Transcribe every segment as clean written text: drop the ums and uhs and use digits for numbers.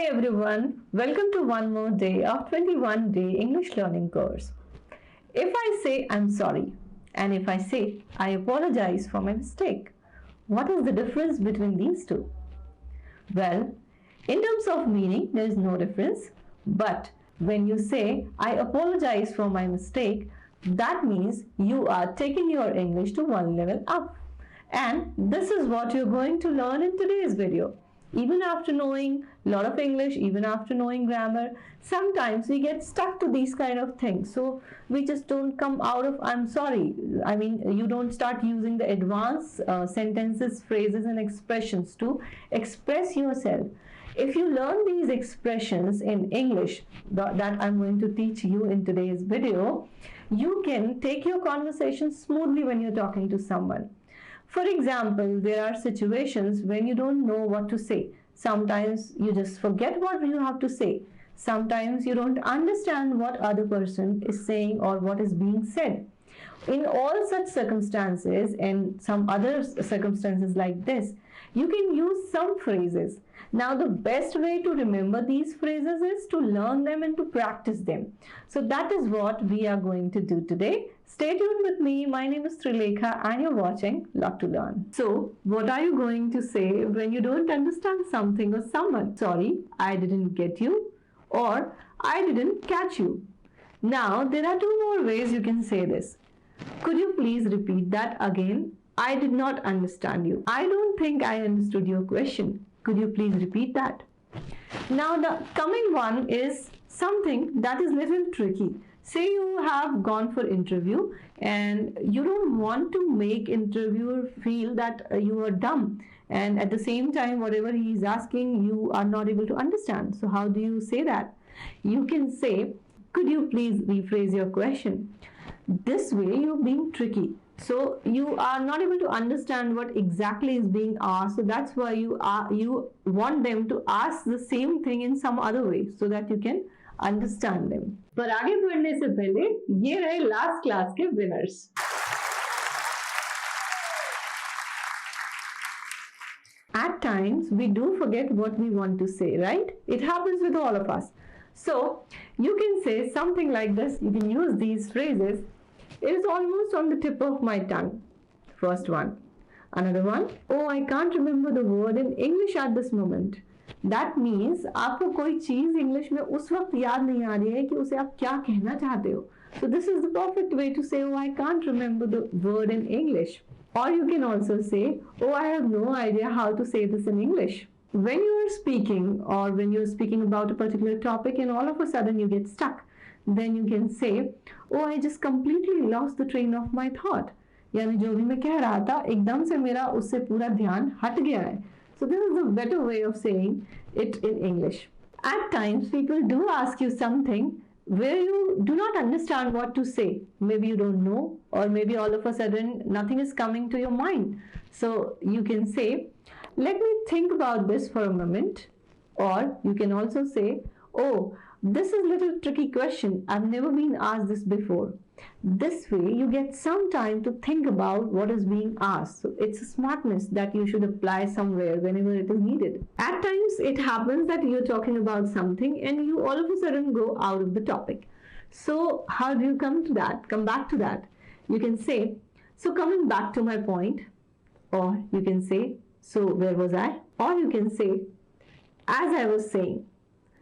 Hi everyone, welcome to one more day of 21-day English learning course. If I say I'm sorry and if I say I apologize for my mistake, what is the difference between these two? Well, in terms of meaning, there is no difference, but when you say I apologize for my mistake, that means you are taking your English to one level up. And this is what you're going to learn in today's video. Even after knowing a lot of English, even after knowing grammar, sometimes we get stuck to these kind of things. So we just don't come out of I'm sorry. I mean, you don't start using the advanced sentences, phrases and expressions to express yourself. If you learn these expressions in English that I'm going to teach you in today's video, you can take your conversation smoothly when you're talking to someone. For example, there are situations when you don't know what to say. Sometimes you just forget what you have to say. Sometimes you don't understand what other person is saying or what is being said. In all such circumstances and some other circumstances like this, you can use some phrases. Now the best way to remember these phrases is to learn them and to practice them. So that is what we are going to do today. Stay tuned with me. My name is Trilekha and you're watching Lot to Learn. So what are you going to say when you don't understand something or someone? Sorry, I didn't get you, or I didn't catch you. Now there are two more ways you can say this. Could you please repeat that again? I did not understand you. I don't think I understood your question. Could you please repeat that? Now the coming one is something that is little tricky. Say you have gone for interview and you don't want to make interviewer feel that you are dumb, and at the same time whatever he is asking you are not able to understand. So how do you say that? You can say, could you please rephrase your question? This way you're being tricky. So you are not able to understand what exactly is being asked. So that's why you want them to ask the same thing in some other way so that you can understand them. पर आगे बढ़ने से पहले ये रहे last class के winners. At times we do forget what we want to say, right? It happens with all of us. So you can say something like this. You can use these phrases. It is almost on the tip of my tongue. First one. Another one. Oh, I can't remember the word in English at this moment. That means आपको कोई चीज़ English में उस वक्त याद नहीं आ रही है कि उसे आप क्या कहना चाहते हो. So this is the perfect way to say, oh, I can't remember the word in English. Or you can also say, oh, I have no idea how to say this in English. When you are speaking or when you are speaking about a particular topic and all of a sudden you get stuck, then you can say, oh, I just completely lost the train of my thought. यानी जो भी मैं कह रहा था एकदम से मेरा उससे पूरा ध्यान हट गया है. So this is a better way of saying it in English. At times people do ask you something where you do not understand what to say. Maybe you don't know, or maybe all of a sudden nothing is coming to your mind. So you can say, let me think about this for a moment. Or you can also say, oh, this is a little tricky question. I've never been asked this before. This way you get some time to think about what is being asked. So it's a smartness that you should apply somewhere whenever it is needed. At times it happens that you're talking about something and you all of a sudden go out of the topic. So how do you come back to that? You can say, so coming back to my point, or you can say, so where was I? Or you can say, as I was saying.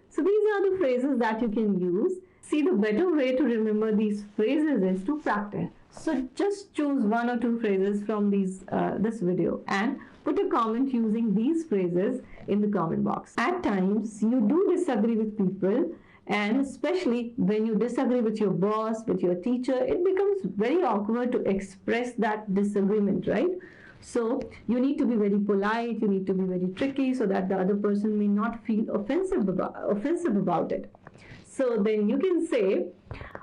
So these are the phrases that you can use. See, the better way to remember these phrases is to practice. So just choose one or two phrases from this video and put a comment using these phrases in the comment box. At times you do disagree with people, and especially when you disagree with your boss, with your teacher, it becomes very awkward to express that disagreement, right? So you need to be very polite, you need to be very tricky so that the other person may not feel offensive about it. So then you can say,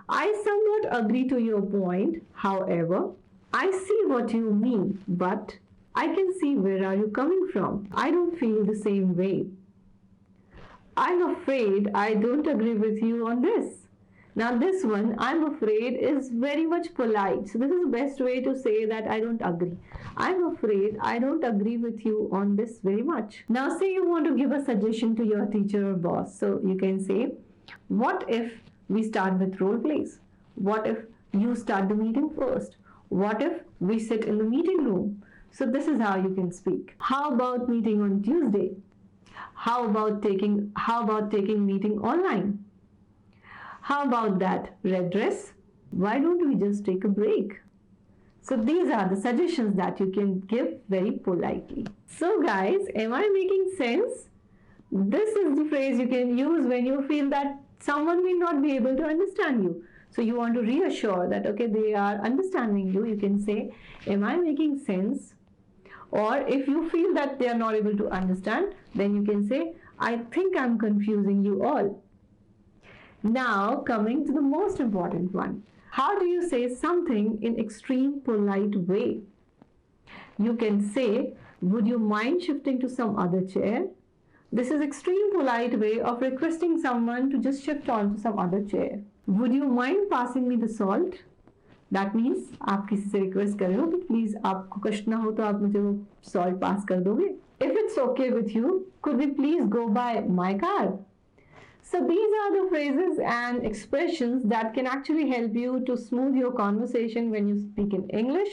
I somewhat agree to your point. However, I see what you mean, but I can see where are you coming from. I don't feel the same way. I'm afraid I don't agree with you on this. Now this one, I'm afraid, is very much polite. So this is the best way to say that I don't agree. I'm afraid I don't agree with you on this very much. Now say you want to give a suggestion to your teacher or boss. So you can say, what if we start with role plays? What if you start the meeting first? What if we sit in the meeting room? So this is how you can speak. How about meeting on Tuesday? How about taking meeting online? How about that red dress? Why don't we just take a break? So these are the suggestions that you can give very politely. So guys, am I making sense? This is the phrase you can use when you feel that someone may not be able to understand you. So you want to reassure that, okay, they are understanding you. You can say, am I making sense? Or if you feel that they are not able to understand, then you can say, I think I'm confusing you all. Now coming to the most important one. How do you say something in extreme polite way? You can say, would you mind shifting to some other chair? This is extreme polite way of requesting someone to just shift on to some other chair. Would you mind passing me the salt? That means आप किसी से request कर रहे हो कि please आपको कष्ट ना हो तो आप मुझे वो salt pass कर दोगे. If it's okay with you, could we please go by my car? So these are the phrases and expressions that can actually help you to smooth your conversation when you speak in English.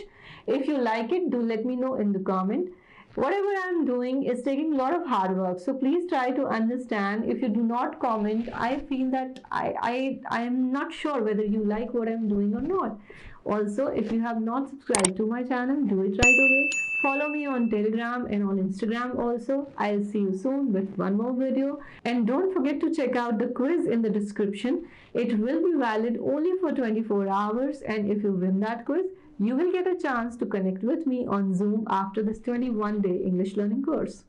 If you like it, do let me know in the comment. Whatever I'm doing is taking a lot of hard work, so please try to understand. If you do not comment, I feel that I am not sure whether you like what I'm doing or not. Also, if you have not subscribed to my channel, do it right away. Follow me on Telegram and on Instagram also. I'll see you soon with one more video. And don't forget to check out the quiz in the description. It will be valid only for 24 hours, and if you win that quiz, you will get a chance to connect with me on Zoom after this 21-day English learning course.